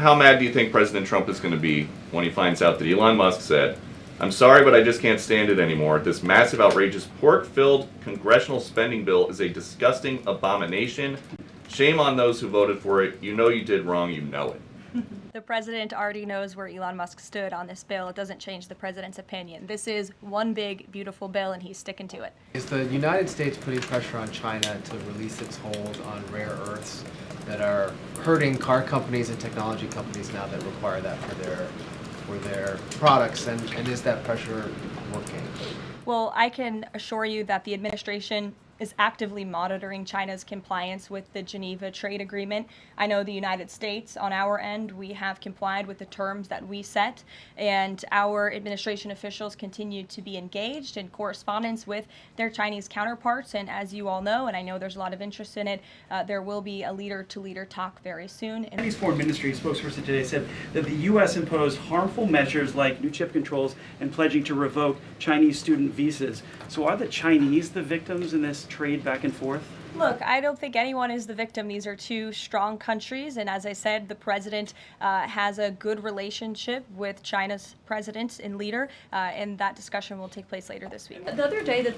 How mad do you think President Trump is going to be when he finds out that Elon Musk said, "I'm sorry, but I just can't stand it anymore. This massive, outrageous, pork-filled congressional spending bill is a disgusting abomination. Shame on those who voted for it. You know you did wrong. You know it." The president already knows where Elon Musk stood on this bill. It doesn't change the president's opinion. This is one big, beautiful bill, and he's sticking to it. Is the United States putting pressure on China to release its hold on rare earths that are hurting car companies and technology companies now that require that for their products? And is that pressure working? Well, I can assure you that the administration is actively monitoring China's compliance with the Geneva Trade Agreement. I know the United States, on our end, we have complied with the terms that we set, and our administration officials continue to be engaged in correspondence with their Chinese counterparts. And as you all know, and I know there's a lot of interest in it, there will be a leader-to-leader talk very soon. Chinese Foreign Ministry spokesperson today said that the U.S. imposed harmful measures like new chip controls and pledging to revoke Chinese student visas. So are the Chinese the victims in this trade back and forth? Look, I don't think anyone is the victim. These are two strong countries, and as I said, the president has a good relationship with China's president and leader, and that discussion will take place later this week. The other day that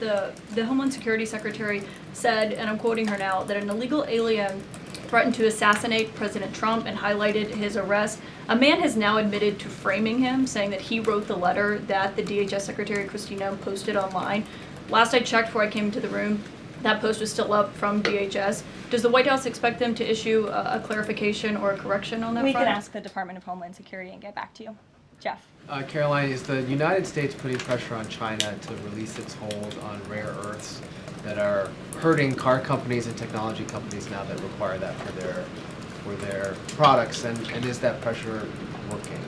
the Homeland Security Secretary said, and I'm quoting her now, that an illegal alien threatened to assassinate President Trump and highlighted his arrest. A man has now admitted to framing him, saying that he wrote the letter that the DHS Secretary Christina posted online. Last I checked before I came into the room, that post was still up from DHS. Does the White House expect them to issue a clarification or a correction on that We front? can ask the Department of Homeland Security and get back to you. Jeff. Caroline, is the United States putting pressure on China to release its hold on rare earths that are hurting car companies and technology companies now that require that for their products? And is that pressure working?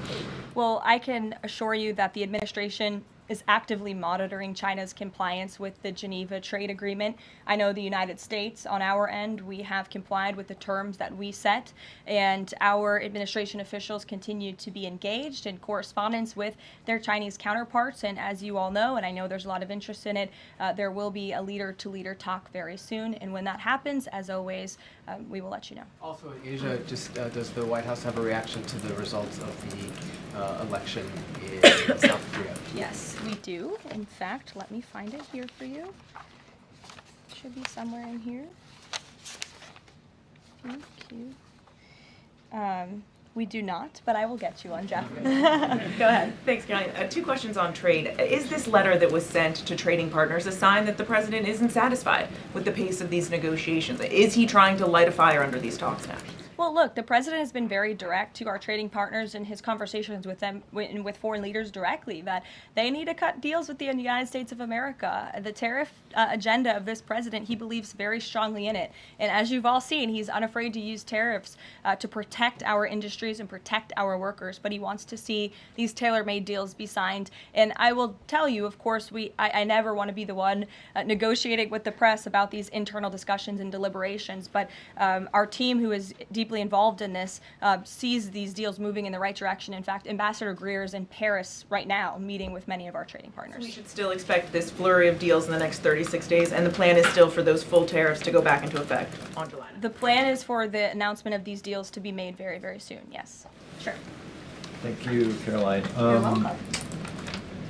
Well, I can assure you that the administration is actively monitoring China's compliance with the Geneva Trade Agreement. I know the United States, on our end, we have complied with the terms that we set, and our administration officials continue to be engaged in correspondence with their Chinese counterparts. And as you all know, and I know there's a lot of interest in it, there will be a leader-to-leader talk very soon. And when that happens, as always, we will let you know. Also, Asia, just does the White House have a reaction to the results of the election in South Korea? Yes, we do. In fact, let me find it here for you. Should be somewhere in here. Thank you. We do not, but I will get you one, Jeff. Go ahead. Thanks, Caroline. Two questions on trade. Is this letter that was sent to trading partners a sign that the president isn't satisfied with the pace of these negotiations? Is he trying to light a fire under these talks now? Well, look, the president has been very direct to our trading partners in his conversations with them, with foreign leaders directly, that they need to cut deals with the United States of America. The tariff agenda of this president, he believes very strongly in it. And as you've all seen, he's unafraid to use tariffs to protect our industries and protect our workers. But he wants to see these tailor-made deals be signed. And I will tell you, of course, I never want to be the one negotiating with the press about these internal discussions and deliberations. But our team, who is deeply involved in this, sees these deals moving in the right direction. In fact, Ambassador Greer is in Paris right now meeting with many of our trading partners. So we should still expect this flurry of deals in the next 36 days, and the plan is still for those full tariffs to go back into effect on July 9th. The plan is for the announcement of these deals to be made very, very soon, yes. Sure. Thank you, Caroline. You're welcome.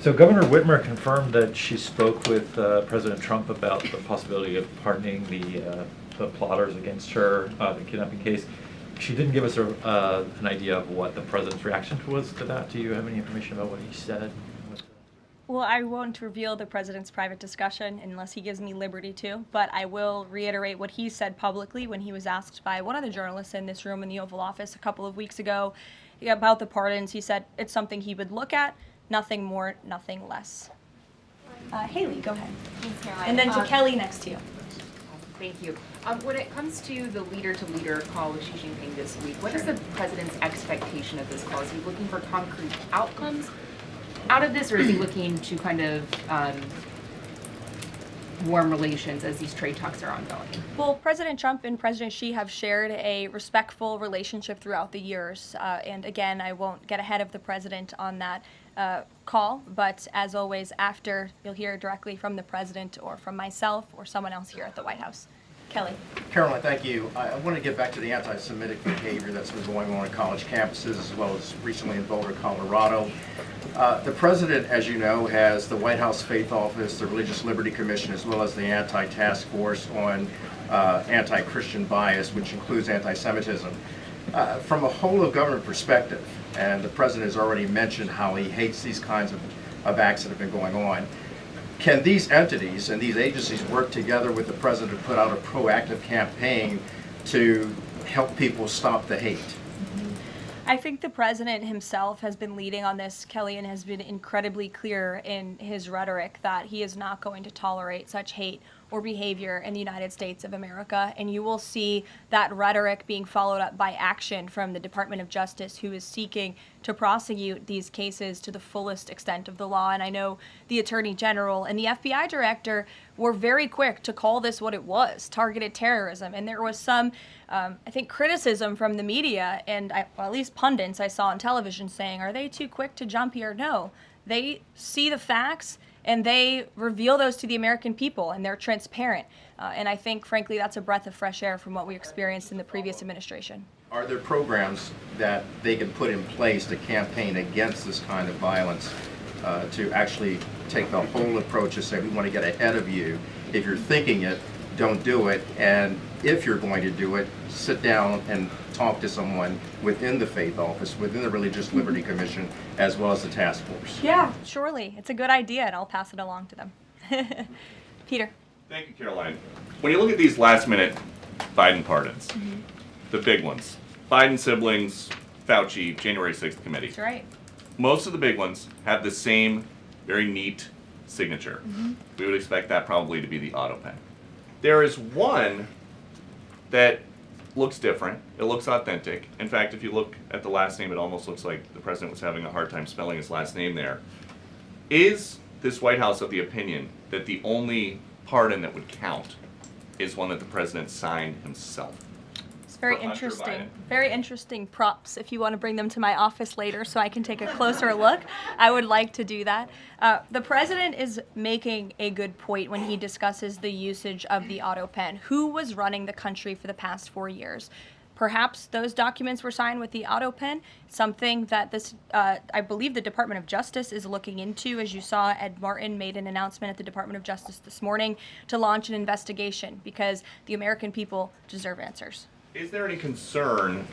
So Governor Whitmer confirmed that she spoke with President Trump about the possibility of pardoning the plotters against her, the kidnapping case. She didn't give us an idea of what the president's reaction was to that. Do you have any information about what he said? Well, I won't reveal the president's private discussion unless he gives me liberty to, but I will reiterate what he said publicly when he was asked by one of the journalists in this room in the Oval Office a couple of weeks ago about the pardons. He said it's something he would look at, nothing more, nothing less. Haley, go ahead. Thanks, Caroline. And then to Kelly next to you. Thank you. When it comes to the leader-to-leader call with Xi Jinping this week, what is the president's expectation of this call? Is he looking for concrete outcomes out of this, or is he looking to kind of warm relations as these trade talks are ongoing? Well, President Trump and President Xi have shared a respectful relationship throughout the years. And again, I won't get ahead of the president on that call, but as always, after, you'll hear directly from the president or from myself or someone else here at the White House. Kelly. Caroline, thank you. I want to get back to the anti-Semitic behavior that's been going on college campuses, as well as recently in Boulder, Colorado. The president, as you know, has the White House Faith Office, the Religious Liberty Commission, as well as the Anti-Task Force on anti-Christian bias, which includes anti-Semitism. From a whole of government perspective, and the president has already mentioned how he hates these kinds of acts that have been going on, can these entities and these agencies work together with the president to put out a proactive campaign to help people stop the hate? I think the president himself has been leading on this, Kelly, and has been incredibly clear in his rhetoric that he is not going to tolerate such hate or behavior in the United States of America. And you will see that rhetoric being followed up by action from the Department of Justice, who is seeking to prosecute these cases to the fullest extent of the law. And I know the Attorney General and the FBI Director were very quick to call this what it was, targeted terrorism. And there was some, I think, criticism from the media and well, at least pundits I saw on television saying, are they too quick to jump here? No, they see the facts and they reveal those to the American people, and they're transparent. And I think, frankly, that's a breath of fresh air from what we experienced in the previous administration. Are there programs that they can put in place to campaign against this kind of violence, to actually take the whole approach and say, we want to get ahead of you. If you're thinking it, don't do it. And if you're going to do it, sit down and talk to someone within the Faith Office, within the Religious Liberty Commission, as well as the task force. Yeah, surely. It's a good idea, and I'll pass it along to them. Peter. Thank you, Caroline. When you look at these last-minute Biden pardons, the big ones, Biden siblings, Fauci, January 6th committee. That's right. Most of the big ones have the same very neat signature. We would expect that probably to be the auto pen. There is one that looks different. It looks authentic. In fact, if you look at the last name, it almost looks like the president was having a hard time spelling his last name there. Is this White House of the opinion that the only pardon that would count is one that the president signed himself? It's very For Hunter interesting. Biden. Very interesting props. If you want to bring them to my office later so I can take a closer look, I would like to do that. The president is making a good point when he discusses the usage of the auto pen. Who was running the country for the past 4 years? Perhaps those documents were signed with the auto pen, something that this, I believe the Department of Justice is looking into. As you saw, Ed Martin made an announcement at the Department of Justice this morning to launch an investigation because the American people deserve answers. Is there any concern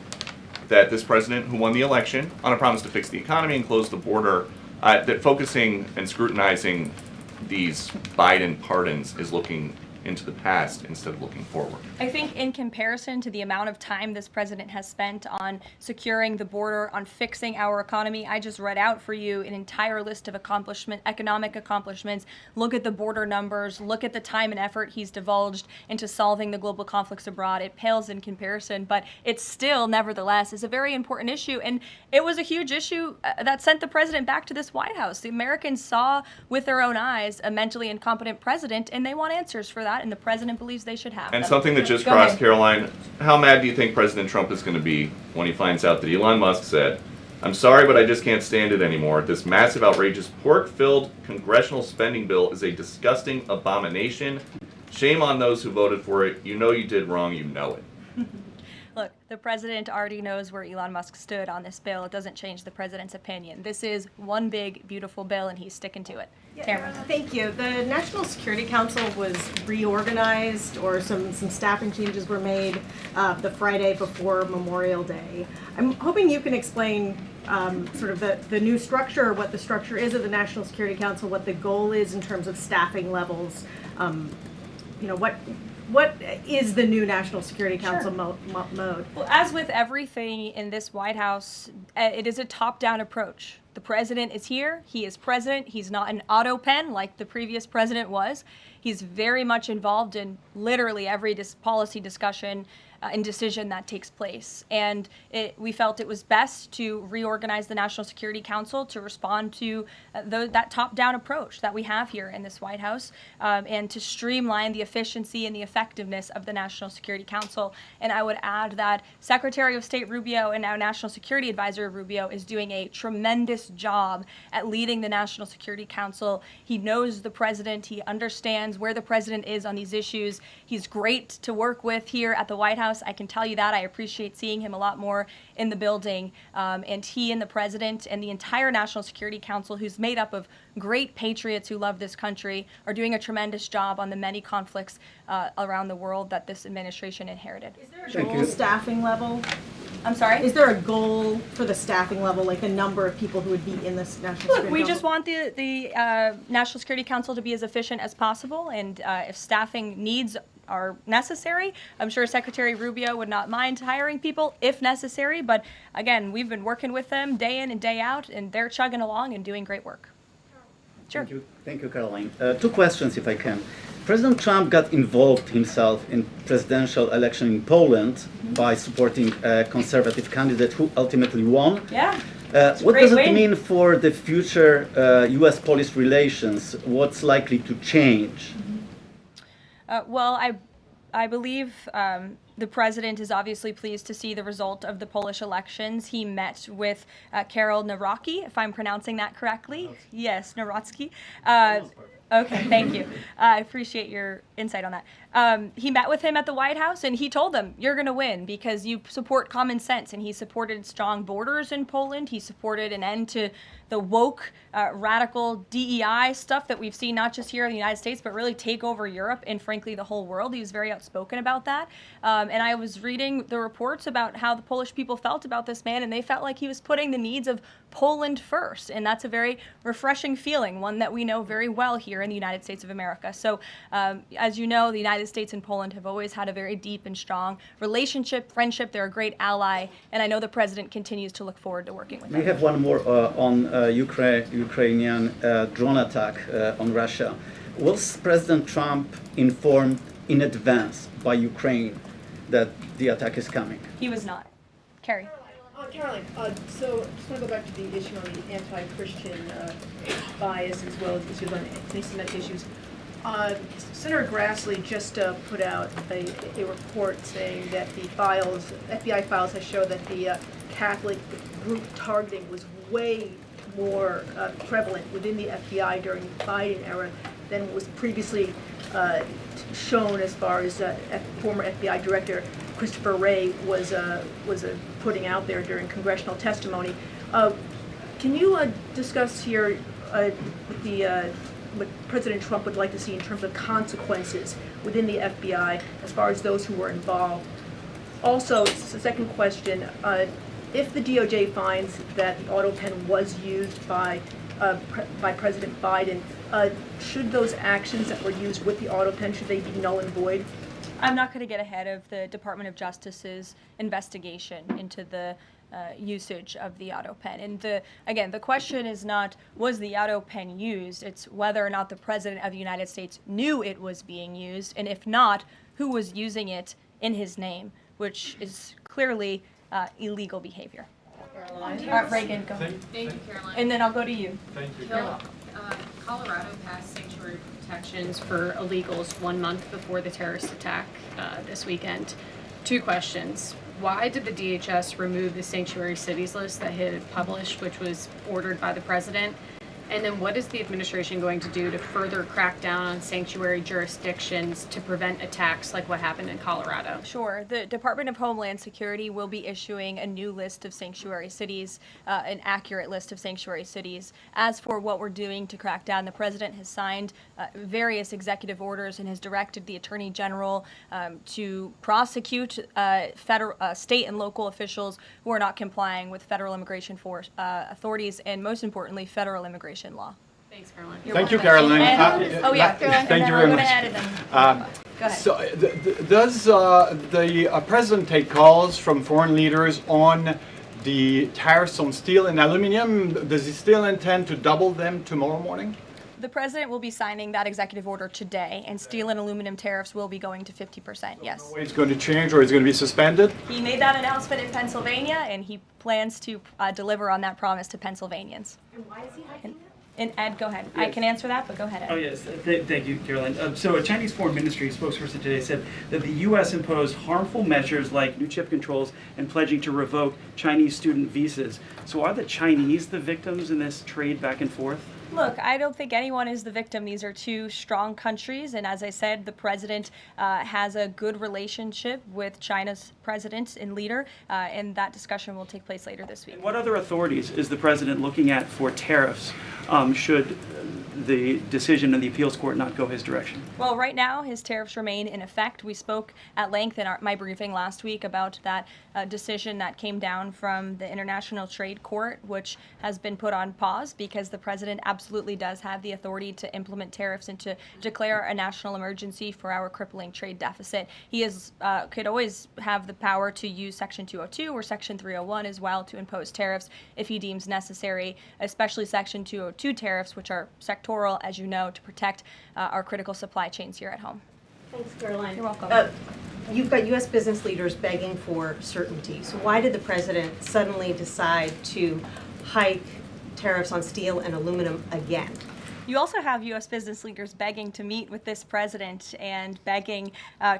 that this president, who won the election on a promise to fix the economy and close the border, that focusing and scrutinizing these Biden pardons is looking into the past instead of looking forward? I think in comparison to the amount of time this president has spent on securing the border, on fixing our economy, I just read out for you an entire list of economic accomplishments. Look at the border numbers, look at the time and effort he's divulged into solving the global conflicts abroad. It pales in comparison, but it still, nevertheless, is a very important issue. And it was a huge issue that sent the president back to this White House. The Americans saw with their own eyes a mentally incompetent president, and they want answers for that. And the president believes they should have And them. something that just Go crossed ahead. Caroline, how mad do you think President Trump is going to be when he finds out that Elon Musk said, I'm sorry, but I just can't stand it anymore. This massive, outrageous, pork-filled congressional spending bill is a disgusting abomination. Shame on those who voted for it. You know you did wrong. You know it. Look, the president already knows where Elon Musk stood on this bill. It doesn't change the president's opinion. This is one big, beautiful bill, and he's sticking to it. Tamara. Thank you. The National Security Council was reorganized, or some staffing changes were made the Friday before Memorial Day. I'm hoping you can explain sort of the new structure, what the structure is of the National Security Council, what the goal is in terms of staffing levels. You know, what is the new National Security Council mode? Well, as with everything in this White House, it is a top-down approach. The president is here. He is president. He's not an auto pen like the previous president was. He's very much involved in literally every policy discussion and decision that takes place. And we felt it was best to reorganize the National Security Council to respond to that top-down approach that we have here in this White House, and to streamline the efficiency and the effectiveness of the National Security Council. And I would add that Secretary of State Rubio and now National Security Advisor Rubio is doing a tremendous tremendous job at leading the National Security Council. He knows the president. He understands where the president is on these issues. He's great to work with here at the White House. I can tell you that. I appreciate seeing him a lot more in the building. And he and the president and the entire National Security Council, who's made up of great patriots who love this country, are doing a tremendous job on the many conflicts around the world that this administration inherited. Is there a goal staffing level? I'm sorry? Is there a goal for the staffing level, like the number of people who would be in this National Security Look, we Council? just want the National Security Council to be as efficient as possible, and if staffing needs are necessary, I'm sure Secretary Rubio would not mind hiring people if necessary, but again, we've been working with them day in and day out, and they're chugging along and doing great work. Sure. Thank you, Caroline. Two questions, if I can. President Trump got involved himself in presidential election in Poland by supporting a conservative candidate who ultimately won. Yeah. What great does it win. mean for the future U.S.-Polish relations? What's likely to change? Well, I believe the president is obviously pleased to see the result of the Polish elections. He met with Karol Nawrocki, if I'm pronouncing that correctly. Yes, Nawrocki. Okay, thank you. I appreciate your insight on that. He met with him at the White House, and he told him, you're going to win because you support common sense. And he supported strong borders in Poland. He supported an end to the woke, radical DEI stuff that we've seen not just here in the United States, but really take over Europe and, frankly, the whole world. He was very outspoken about that. And I was reading the reports about how the Polish people felt about this man, and they felt like he was putting the needs of Poland first. And that's a very refreshing feeling, one that we know very well here in the United States of America. So, as you know, the United States and Poland have always had a very deep and strong relationship, friendship. They're a great ally, and I know the president continues to look forward to working with them. We have one more on Ukrainian drone attack on Russia. Was President Trump informed in advance by Ukraine that the attack is coming? He was not. Carrie. Caroline, so just want to go back to the issue on the anti-Christian bias as well as issues on anti-Semitic issues. Senator Grassley just put out a report saying that the FBI files have shown that the Catholic group targeting was way more prevalent within the FBI during the Biden era than was previously shown, as far as former FBI Director Christopher Wray was putting out there during congressional testimony. Can you discuss here what President Trump would like to see in terms of consequences within the FBI as far as those who were involved? Also, the second question, if the DOJ finds that the auto pen was used by President Biden, should those actions that were used with the auto pen, should they be null and void? I'm not going to get ahead of the Department of Justice's investigation into the usage of the auto pen. And again, the question is not, was the auto pen used? It's whether or not the President of the United States knew it was being used, and if not, who was using it in his name, which is clearly illegal behavior. Caroline. Reagan, go ahead. Thank you, Caroline. And then I'll go to you. Thank you. Colorado passed sanctuary protections for illegals 1 month before the terrorist attack this weekend. Two questions. Why did the DHS remove the sanctuary cities list that it had published, which was ordered by the president? And then what is the administration going to do to further crack down on sanctuary jurisdictions to prevent attacks like what happened in Colorado? Sure. The Department of Homeland Security will be issuing a new list of sanctuary cities, an accurate list of sanctuary cities. As for what we're doing to crack down, the president has signed various executive orders and has directed the Attorney General to prosecute state and local officials who are not complying with federal immigration authorities and, most importantly, federal immigration law. Thanks, Caroline. Thank you, Caroline. Caroline. Thank you very much. Go ahead. So, does the president take calls from foreign leaders on the tariffs on steel and aluminum? Does he still intend to double them tomorrow morning? The president will be signing that executive order today, and steel and aluminum tariffs will be going to 50%, yes. No way it's going to change, or it's going to be suspended? He made that announcement in Pennsylvania, and he plans to deliver on that promise to Pennsylvanians. And why is he hiking that? And Ed, go ahead. I can answer that, but go ahead, Ed. Oh, yes. Thank you, Caroline. So a Chinese Foreign Ministry spokesperson today said that the U.S. imposed harmful measures like new chip controls and pledging to revoke Chinese student visas. So are the Chinese the victims in this trade back and forth? Look, I don't think anyone is the victim. These are two strong countries, and as I said, the president has a good relationship with China's president and leader, and that discussion will take place later this week. And what other authorities is the president looking at for tariffs should the decision in the appeals court not go his direction? Well, right now, his tariffs remain in effect. We spoke at length in my briefing last week about that decision that came down from the International Trade Court, which has been put on pause because the president absolutely does have the authority to implement tariffs and to declare a national emergency for our crippling trade deficit. He could always have the power to use Section 202 or Section 301 as well to impose tariffs if he deems necessary, especially Section 202 tariffs, which are sectoral, as you know, to protect our critical supply chains here at home. Thanks, Caroline. You're welcome. You've got U.S. business leaders begging for certainty. So why did the president suddenly decide to hike tariffs on steel and aluminum again? You also have U.S. business leaders begging to meet with this president and begging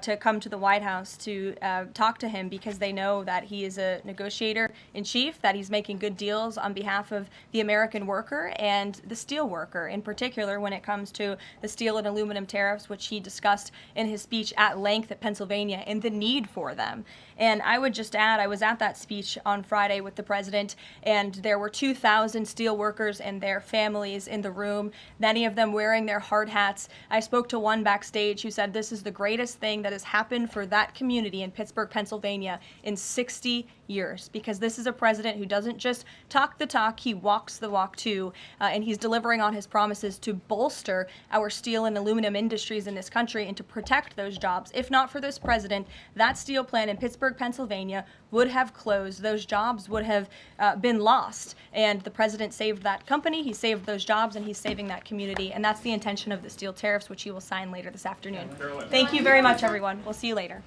to come to the White House to talk to him because they know that he is a negotiator in chief, that he's making good deals on behalf of the American worker and the steel worker, in particular when it comes to the steel and aluminum tariffs, which he discussed in his speech at length at Pennsylvania and the need for them. And I would just add, I was at that speech on Friday with the president, and there were 2,000 steel workers and their families in the room, many of them wearing their hard hats. I spoke to one backstage who said this is the greatest thing that has happened for that community in Pittsburgh, Pennsylvania in 60 years, because this is a president who doesn't just talk the talk, he walks the walk too, and he's delivering on his promises to bolster our steel and aluminum industries in this country and to protect those jobs. If not for this president, that steel plant in Pittsburgh, Pennsylvania would have closed. Those jobs would have been lost, and the president saved that company, he saved those jobs, and he's saving that community, and that's the intention of the steel tariffs, which he will sign later this afternoon. Thank you very much, everyone. We'll see you later.